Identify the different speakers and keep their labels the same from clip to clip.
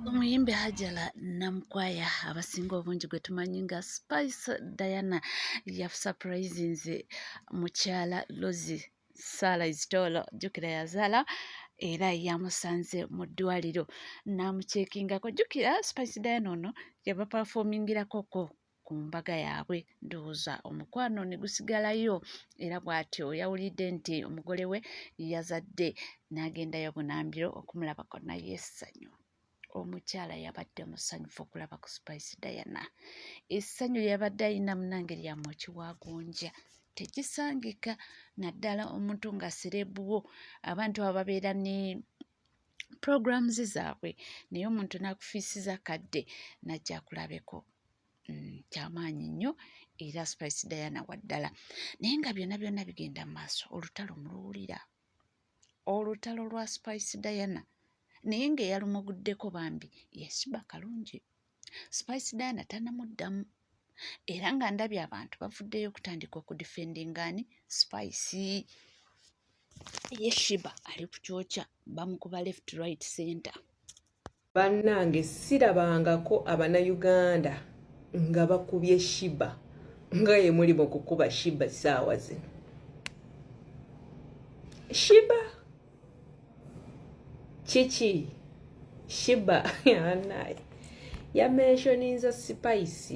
Speaker 1: Omuyimbi Hajala Namkwaya abasinga obungi gwe tumanyi nga Spice Diana ya surprisinze mukyala Rosie Sala Izitolo jjukira yazaala era yamusanze mu ddwaliro n'amuceekingako. Jjukira Spice Diana ono yabaperformingirako ku mbaga yaabwe, ndowooza omukwano ne gusigalayo era bw'atyo yawulidde nti omugole we yazadde n'agendayo Bunambiro okumulabako naye essanyu. Omukyala yabadde musanyufu okulaba ku Spice Diana. Essanyu lyabadde ayina munange lya mokiwagonja tekisangika, naddala omuntu nga serebuwo. Abantu abo babeera ne programs zaabwe naye omuntu n'akufiisiza kadde najja akulabeko. Kyamaanyi nnyo era Spice Diana waddala. Naye nga byonna byonna bigenda mu maaso, olutalo muluwulira, olutalo lwa Spice Diana naye ng'eyalumuguddeko bambi ye Sheebah Kalungi. Spice Diana tannamuddamu era nga ndabye abantu bavuddeyo okutandika okudifendingani Spice. Ye Sheebah ali ku kyokya, bamukuba left right center.
Speaker 2: Bannange sirabangako Abanayuganda nga bakubye Sheebah nga ye muli mu kukuba Sheebah ssaawa zino. Sheebah Chichi Sheebah yanaye yamentioninze Spice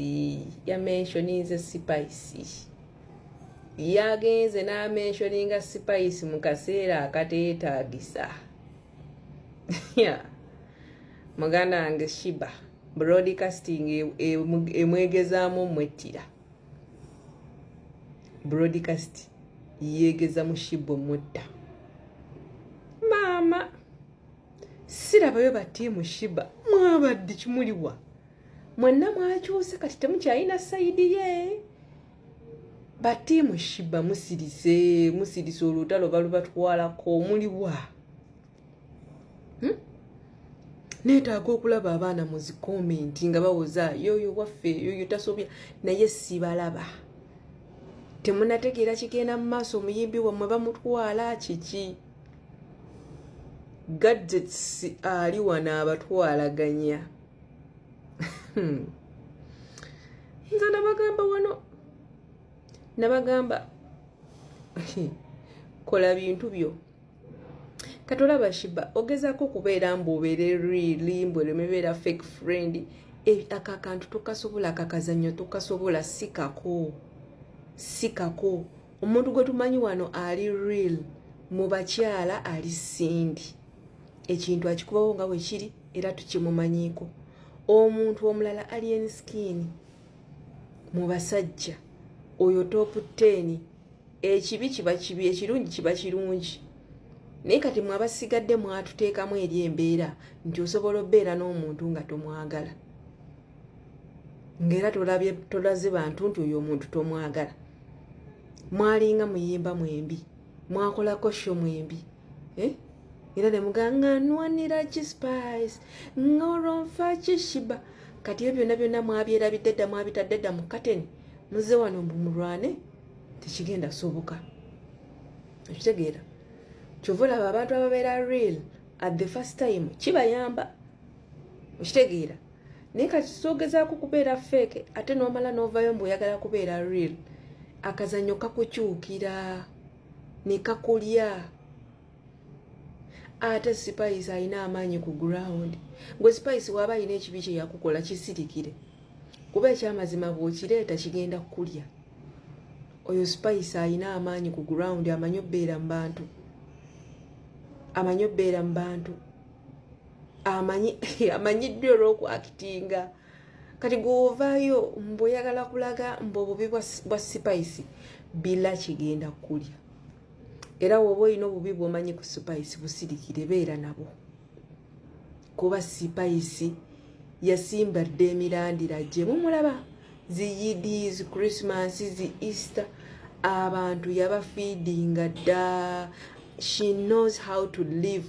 Speaker 2: yagenze n'amentioninga Spice mu kaseera akateetaagisa. Muganda wange Sheebah broadcasting emwegezaamu mwettira. Broadcast yeegeza mu Sheebah mutta. Maama sirabayo batiimu Sheebah mwabadde kimuliwa mwenna mwakyuse kati temukyalina sayidi ye. Batiimu Sheebah musirise olutalo balubatwalako muliwa. Neetaaga okulaba abaana mu zikomenti nga bawoza yoyo waffe yoyo tasobya naye sibalaba. Temunategeera kigenda mu maaso omuyimbi wammwe bamutwala kiki. Gadgets ali wano abatwalaganya. Nze nabagamba wano nabagamba kola bintu byo. Katolaba Sheebah ogezaako okubeera mbubeere real mbwe lemebeera fake friend. Akakantu tokasobola kakazanyo tokasobola sikako. Omuntu gwe tumanyi wano ali real mu bakyala ali sindi. Ekintu akikubawo nga bwe kiri era tukimumanyiiko. Omuntu omulala alien skin mu basajja oyo top 10 ekibi kiba kibi ekirungi kiba kirungi. Naye kati mwabasigadde mwatuteekamu eri embeera nti osobola obbeera n'omuntu nga tomwagala ng'era tolaze bantu nti oyo omuntu tomwagala. Mwalinga muyimba mwembi mwakolako sho mwembi era ne muganga nwanira Spice ngoromfa Sheebah kati ebyo byonna mwabyerabidde dda mwabitadde dda mu kateni muze wano mumulwane tekigenda soboka okitegeera kyovula abantu ababeera real at the first time kibayamba okitegeera naye kati sogezaako kubeera fake ate n'omala n'ovayo mbw'oyagala kubeera real akazanyo kakukyukira ne kakulya ate Spice alina amaanyi ku ground gwe Spice waaba alina ekibi kye yakukola kisirikire kuba ekyamazima bw'okireeta kigenda kukulya oyo Spice alina amaanyi ku ground amanyi obbeera mu bantu amanyiddwe olw'okwakitinga kati gw'ovaayo mbw'oyagala kulaga mbw'obubi bwa Spice bila kigenda kulya era woba olina obubi bw'omanyi ku Spice busirikire beera nabo kuba Spice yasimbadde emirandira gye mumulaba ziyidis Christmas zi Easter abantu yabafiidinga dda she knows how to live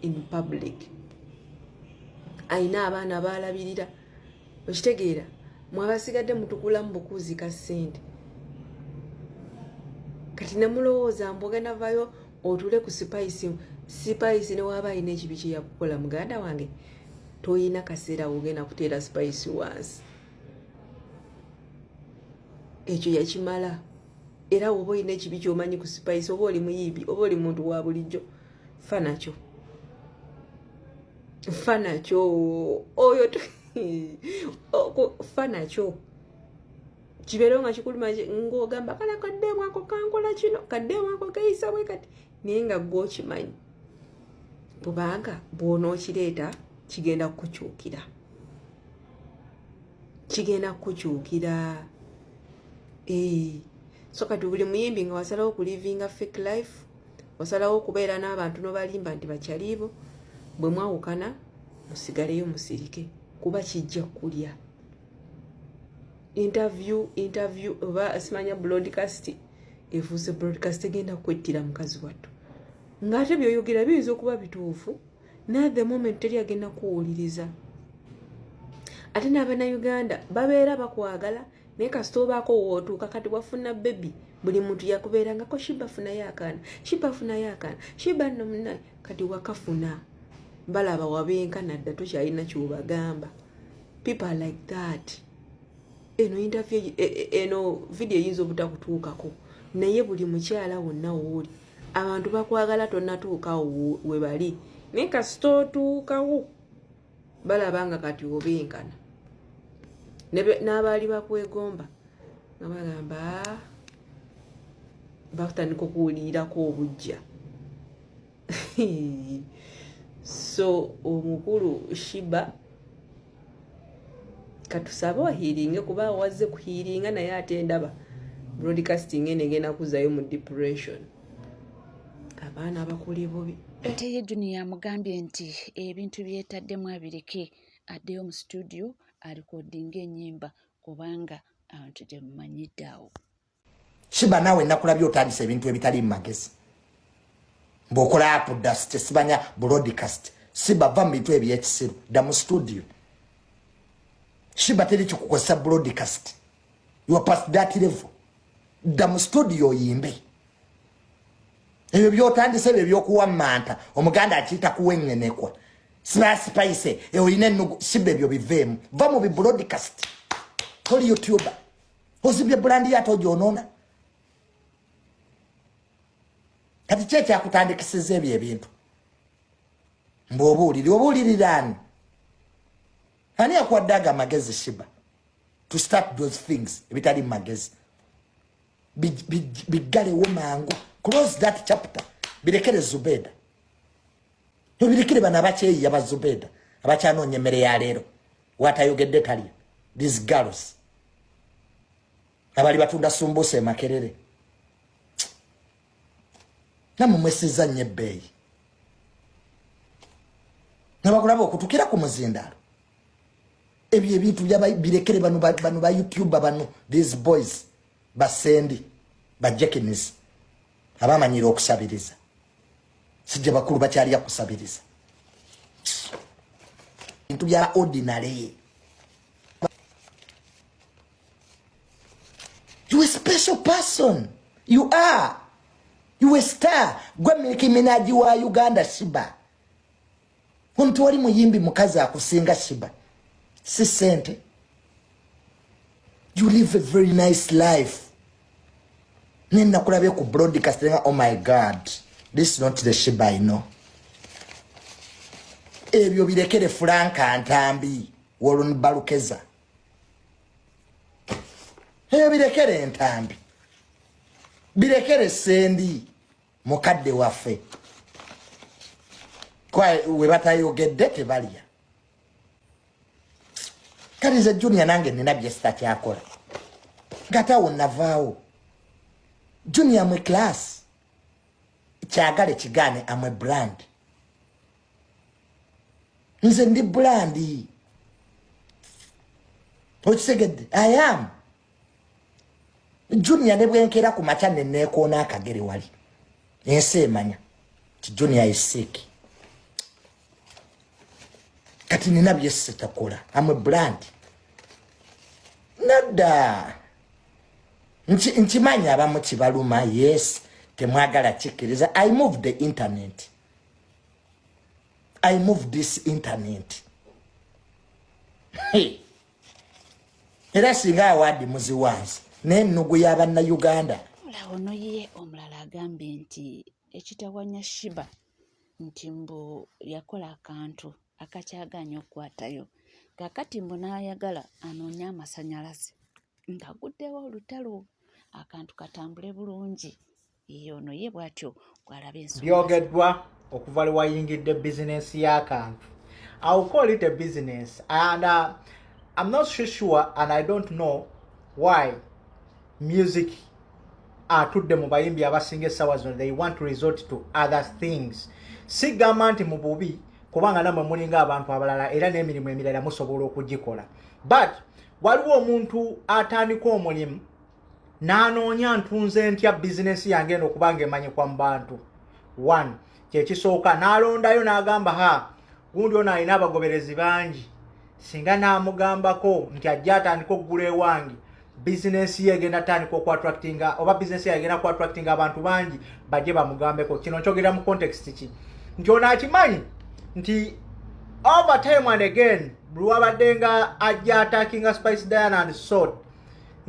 Speaker 2: in public ayina abaana baalabirira okitegeera mwabasigadde mutukula mu bukuzi ka ssente kati nemulowooza mbogenda vayo otule ku Spice ne waaba alina ekibi kye yakukola muganda wange toyina kaseera wogenda kuteera Spice wansi ekyo yakimala era woba olina ekibi kyomanyi ku Spice oba oli muyibi oba oli muntu wa bulijjo fa nakyo oyo fa nakyo kibeerewo nga kikuluma ng'ogamba kala kaddeemu ako kankola kino kaddeemu ako kayisa bwe kati naye nga ggwe okimanyi kubanga bw'onookireeta kigenda kukukyukira so kati buli muyimbi nga wasalawo okulivinga fake life wasalawo okubeera n'abantu n'obalimba nti bakyaliibo bwe mwawukana musigaleyo musirike kuba kijja kulya interview oba simanya broadcast efuuse broadcast egenda kwettira mukazi wattu ng'ate byoyogera biyinza okuba bituufu naye the moment teri agenda kuwuliriza ate n'Abannayuganda babeera bakwagala naye kasita obaako wootuuka kati wafuna bebi buli muntu yakubeerangako Sheebah funayo akaana Sheebah nno munnaye kati wakafuna balaba wabenkana dda tokyalina kyobagamba people are like that eno video eyinza obutakutuukako naye buli mukyala wonna wooli abantu bakwagala tonnatuukawo we bali naye kasita otuukawo balaba nga kati obenkana n'abaali bakwegomba nga bagamba batandika okuwulirako obujja so omukulu Sheebah katusabe wahiringe kuba wazze kuhiringa naye ate ndaba broadcasting enegenda kuzayo mu depression abaana bakuli bubi
Speaker 1: ate ye Junior amugambye nti ebintu byetaddemu abireke addeyo mu studio alikodinga ennyimba kubanga abantu gyemumanyidde awo
Speaker 3: Sheebah nawe nakulabye otandisa ebintu ebitali mu magezi mbokola app dust sibanya broadcast Sheebah va mu bintu ebyekisiru dda mu studio Sheebah teri kikukozesa broadcast you are past that level dda mu studio yimbe ebyo byotandisa ebyo byokuwammanta omuganda akiyita kuwengenekwa Spice oyina ennugu Sheebah ebyo biveemu va mu broadcast toli YouTuber ozibye brandi yato gyonoona kati kye kyakutandikisiza ebyo ebintu obuuliriraani ani yakwaddaga amagezi Sheebah to start those things ebitali magezi bigalewo mangu close that chapter birekere Zubeda birekere bana abakyeyiya ba Zubeda abakyanoonya emmere ya leero watayogedde talya these girls abali batunda sumbusa e Makerere namu mwesiza nnyo ebbeeyi nabakulaba okutukira ku muzindaalo ebyo ebintu birekere bano ba YouTuber bano these boys basendi ba Jackinis abamanyira okusabiriza sijja bakulu bakyali yakusabiriza bintu bya ordinary. You a special person. You are. You a star. Gwe Nicki Minaj wa Uganda Sheebah. Omuntu wali muyimbi mukazi akusinga Sheebah. Si sente. You live a very nice life. Nina kulabye ku broadcast nga oh my god. This is not the Sheebah I know. Ebyo birekere Franka Ntambi woloni balukeza. Birekere Ntambi. Birekere Sendi mukadde waffe. Kwa we batayogedde tebalya. Kalize Junior nange nina byesta kyakola. Gata wonavaawo. Junior mwe class. Kyagale kigane amwe brand. Nze ndi brandi. Okisegedde I am. Junior ne bwenkera ku machane nekoona akagere wali. Ense emanya. Ti Junior is sick. Kati nina byesse takola. Amwe brand. Nada. Nchimanya abamu kibaluma yes. Temwagala chikiriza. I moved the internet. I moved this internet. Hey. Era singa awadi muzi wansi. N'ennugu y'abanna Uganda.
Speaker 1: Ono ye omulala agambe nti ekitawanya Sheebah nti mbu yakola akantu akakyaganya okukwatayo. Kakati mbu n'ayagala anoonya amasanyalaze. Ngaguddewo olutalo akantu katambule bulungi. Ono ye bw'atyo gw'alaba ensonga.
Speaker 4: Byogeddwa okuva lwe wayingidde business y'akantu. I'll call it a business and I'm not so sure and I don't know why music atudde mu bayimbi abasinga essaawa zino they want to resort to other things. Sigamba nti mu bubi kubanga namwe mulinga abantu abalala era n'emirimu emirala musobola okugikola. But waliwo omuntu atandika omulimu n'anoonya ntunze ntya business yange eno kubanga emanyikwa mu bantu. One, kyekisooka n'alondayo n'agamba ha gundi ono alina abagoberezi bangi singa n'amugambako nti ajja atandika okugula ewange business ye egenda tandika okwatractinga oba business ye egenda kwattractinga abantu bangi bajje bamugambeko. Kino kyogera mu context ki nti ono akimanyi nti over time and again lwabadde nga ajja attackinga Spice Diana and Sod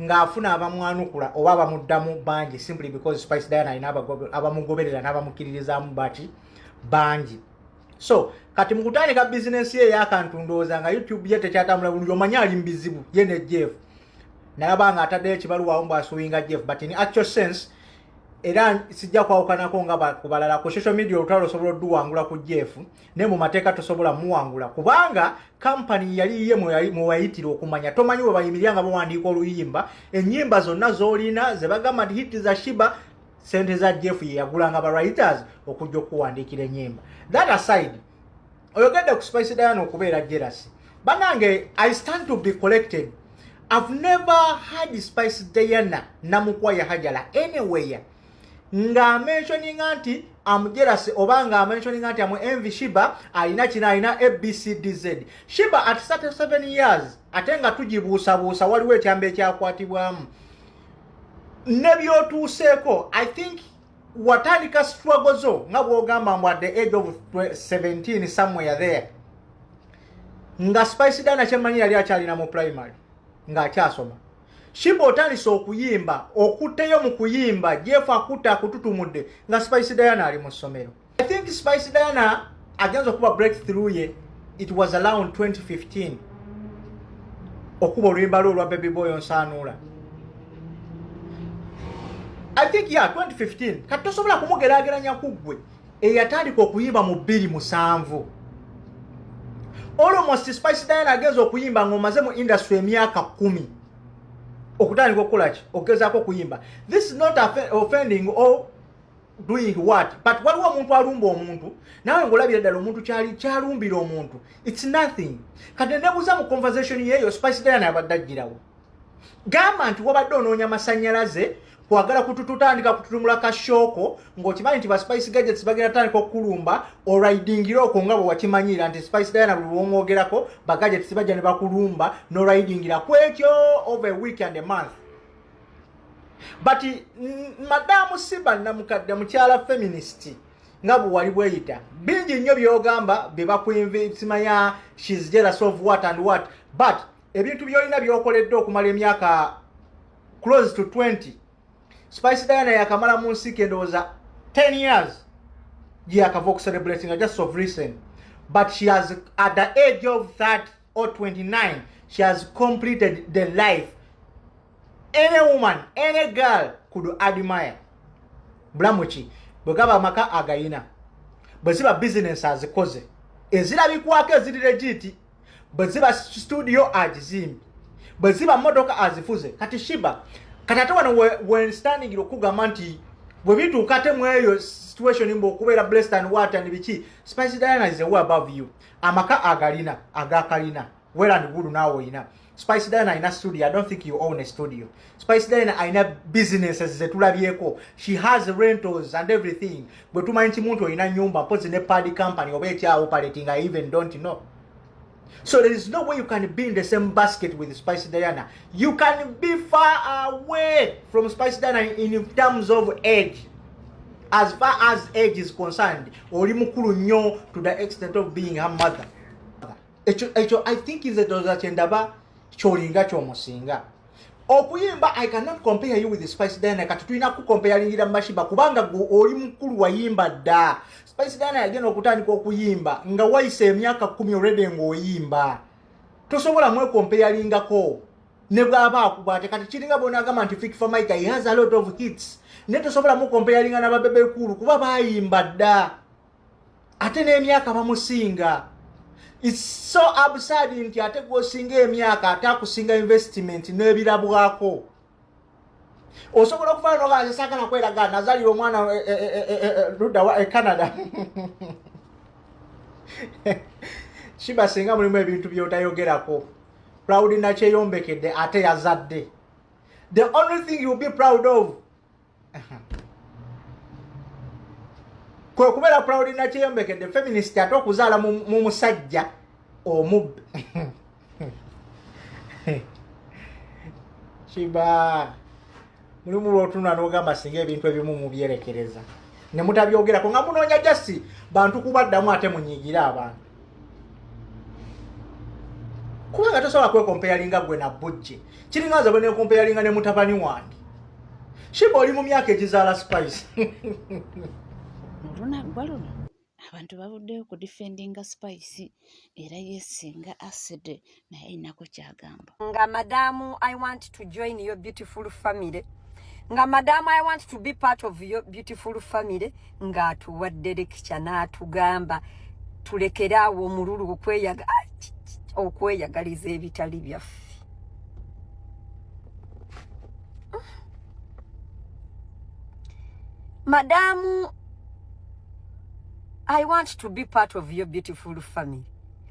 Speaker 4: ng'afuna abamwanukula oba abamuddamu bangi simply because Spice Diana alina abamugoberera n'abamukiririzaamu bati bangi. So kati mu kutandika business ye y'akantu ndowooza nga YouTube ye tekyatambula bulungi omanyi ali mu bizibu ye ne Jeff nalabanga ataddeyo ekibaluwawo mbu asuwinga Jeff but in actual sense era sijja kwawukanako nga kubalala ku social media olutalo osobola odduwangula ku Jeff ne mu mateeka tosobola muwangula kubanga company yali ye mwe wayitira okumanya tomanyi we bayimirira nga bawandiika oluyimba ennyimba zonna z'olina ze bagamba nti hiti za Sheebah sente za Jeff ye yagulanga ba writers okujja okuwandiikira ennyimba. That aside oyogedde ku Spice Diana okubeera jealous banange I stand to be collected. I've never had Spice Diana namukwaya hajala anywhere nga mentioninga nti I'm jealous oba nga mentioninga nti I'm envy Sheebah alina kina alina ABCDZ. Sheebah at 37 years ate nga tugibuusabuusa waliwo ekyamba ekyakwatibwamu ne byotuuseeko. I think watandika struggle zo nga bw'ogamba mbu at the age of 17 somewhere there nga Spice Diana kyemanyi yali akyalina mu primary nga akyasoma. Sheebah otandise okuyimba okutteyo mu kuyimba Jeff akutta akututumudde nga Spice Diana ali mu ssomero. I think Spice Diana agenza okuba breakthrough ye it was around 2015 okuba oluyimba lwe olwa Baby Boy Onsaanuula. I think 2015 kati tosobola kumugeraageranya ku ggwe eyatandika okuyimba mu 2007. Almost Spice Diana agenza okuyimba ng'omaze mu industry emyaka 10 okutandika okukola ki okugezaako okuyimba. This is not offending or doing what but waliwo omuntu alumba omuntu nawe ng'olabira ddala omuntu kyalumbira omuntu it's nothing. Kati nebuuza mu conversation yeeyo Spice Diana yabadde aggirawo gamba nti wabadde onoonya masannyalaze kwagala kututandika kututumula kashoko ng'okimanyi nti ba Spice Gadgets bagenda tandika okulumba oridingira okwo nga bwe wakimanyira nti Spice Diana buli wongogerako ba Gadgets bajja ne bakulumba n'oridingira kwekyo over a week and a month. But Madamu Sheebah namukadde mukyala feminist nga bwe wali bweyita bingi nnyo by'ogamba bye bakuinvitimanya she's jealous of what and what, but ebintu by'olina by'okoledde okumala emyaka close to 20. Spice Diana yakamala mu nsi kendowooza 10 years gyakava celebrating just of recent, but she has at the age of 30 or 29 she has completed the life any woman, any girl could admire. Bulamuki bwegaba amaka agayina bwe ziba business azikoze ezirabikwako eziri legit, bwe ziba studio agizimbi, bwe ziba motoka azifuze. Kati Sheebah kati ate wano when standing okugamba nti bwe bituuka ate mu eyo situation mbu okubeera blessed and what and biki, Spice Diana is way above you. Amaka agalina agakalina well and good now oyina. Spice Diana in a studio. I don't think you own a studio. Spice Diana in a businesses zetulabyeko. She has rentals and everything. But to mind muntu ina nyumba puts in a party company or operating, I even don't know. So there is no way you can be in the same basket with Spice Diana. You can be far away from Spice Diana in terms of age. As far as age is concerned, oli mukulu nnyo to the extent of being her mother. I think is that chendaba cholinga chomusinga. Okuyimba, I cannot compare you with the Spice Diana. Kati tulina kukomparingira Sheebah kubanga oli mukulu wayimba da. Spice Diana yagenda okutandika okuyimba nga wayise emyaka 10 already ng'oyimba. Tosobola mwekomparingako ne bwaba akubate kati kiringa bona agamba nti Fik for Mike he has a lot of hits. Ne tosobola mukomparinga na babebe kulu kuba bayimba da. Ate n'emyaka bamusinga. It's so absurd nti ate gwosinga emyaka ate akusinga investment n'ebirabwako. Osobola okufaana n'ogaze sakana kweraga nazalira omwana ludda wa Canada. Sheebah singa mulimu ebintu by'otayogerako. Proud na kyeyombekedde ate yazadde. The only thing you'll be proud of kwe kubeera proud na kyeyombekedde feminist ate okuzaala mu musajja omubbi. Sheebah mulimu lw'otunula n'ogamba singa ebintu ebimu mubyerekereza ne mutabyogerako nga munoonya jasi bantu kubaddamu ate munyigira abantu. Kubanga tosobola kwekomparinga gwe na Bujje. Kiringa nze bwe nekomparinga ne mutabani wange. Sheebah oli mu myaka egizaala Spice.
Speaker 1: Olunaku luno abantu bavuddeyo ku defendinga Spice era yesinga acid naye inako kyagamba.
Speaker 5: Nga madamu, I want to join your beautiful family. Nga madamu, I want to be part of your beautiful family. Nga atuwadde lecture n'atugamba tulekere awo omululu okweyagaliza ebitali byaffe. Madamu, I want to be part of your beautiful family.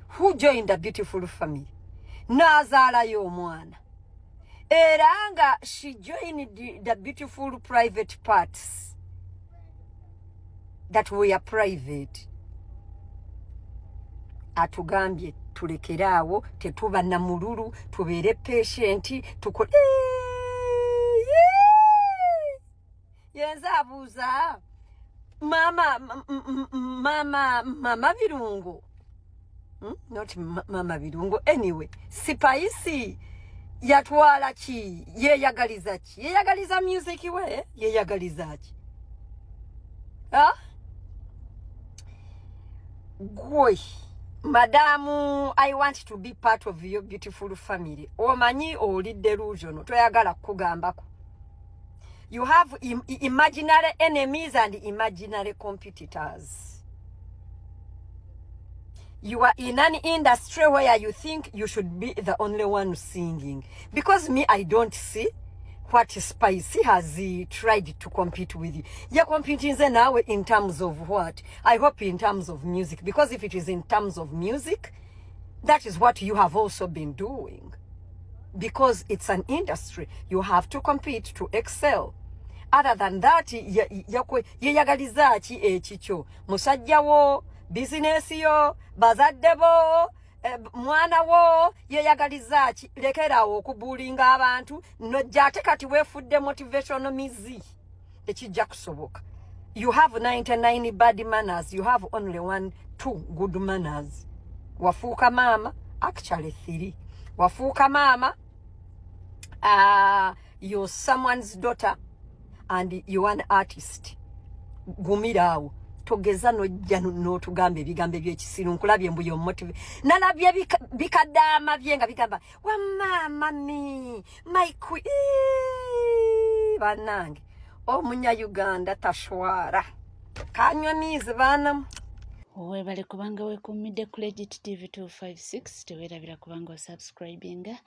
Speaker 5: Who joined the beautiful family? Nazaalayo omwana. Era nga she joined the beautiful private parts that were private. Atugambye tulekere awo tetuba na mululu tubeere patient tukole yenza abuuza mama Birungo. Not mama Birungo. Anyway, Spice yatwala ki yeyagaliza ki yeyagaliza music we yeyagaliza ki Goy madamu, I want to be part of your beautiful family. Omanyi oli delusional toyagala kugambako. You have imaginary enemies and imaginary competitors. You are in an industry where you think you should be the only one singing. Because me, I don't see what Spice has tried to compete with you. You're competing now in terms of what? I hope in terms of music. Because if it is in terms of music, that is what you have also been doing. Because it's an industry. You have to compete to excel. other than that yeyagaliza ki ekikyo musajja wo business yo bazadde bo mwana wo yeyagaliza ki lekerawo okubulinga abantu nojja ate kati weefudde motivational mizi ekijja kusoboka. You have 99 bad manners, you have only 2 good manners. Wafuuka mama, actually 3. Wafuuka mama, you're someone's daughter and you're an artist. Gumirawo togeza nojja n'otugambe ebigambo ebyekisiru nkulabye mbu yomotive nalabye bikadama byenga bigamba wa mama mi my queen banange omunya Uganda tashwara kanywa mizi bana
Speaker 1: webale kubanga wekumidde Credit TV 256 tewerabira kubanga subscribinga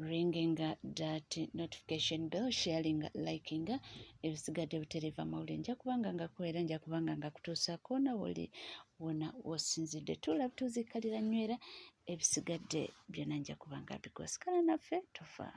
Speaker 1: ringing that notification bell, sharing, liking ebisigadde butereva mawulire nja kubanga ngakuwera nja kubanga ngakutuusaako na woli wona wosinzidde tulaba tuzikalira nywera ebisigadde byonna nja kubanga bikosikala naffe tofa.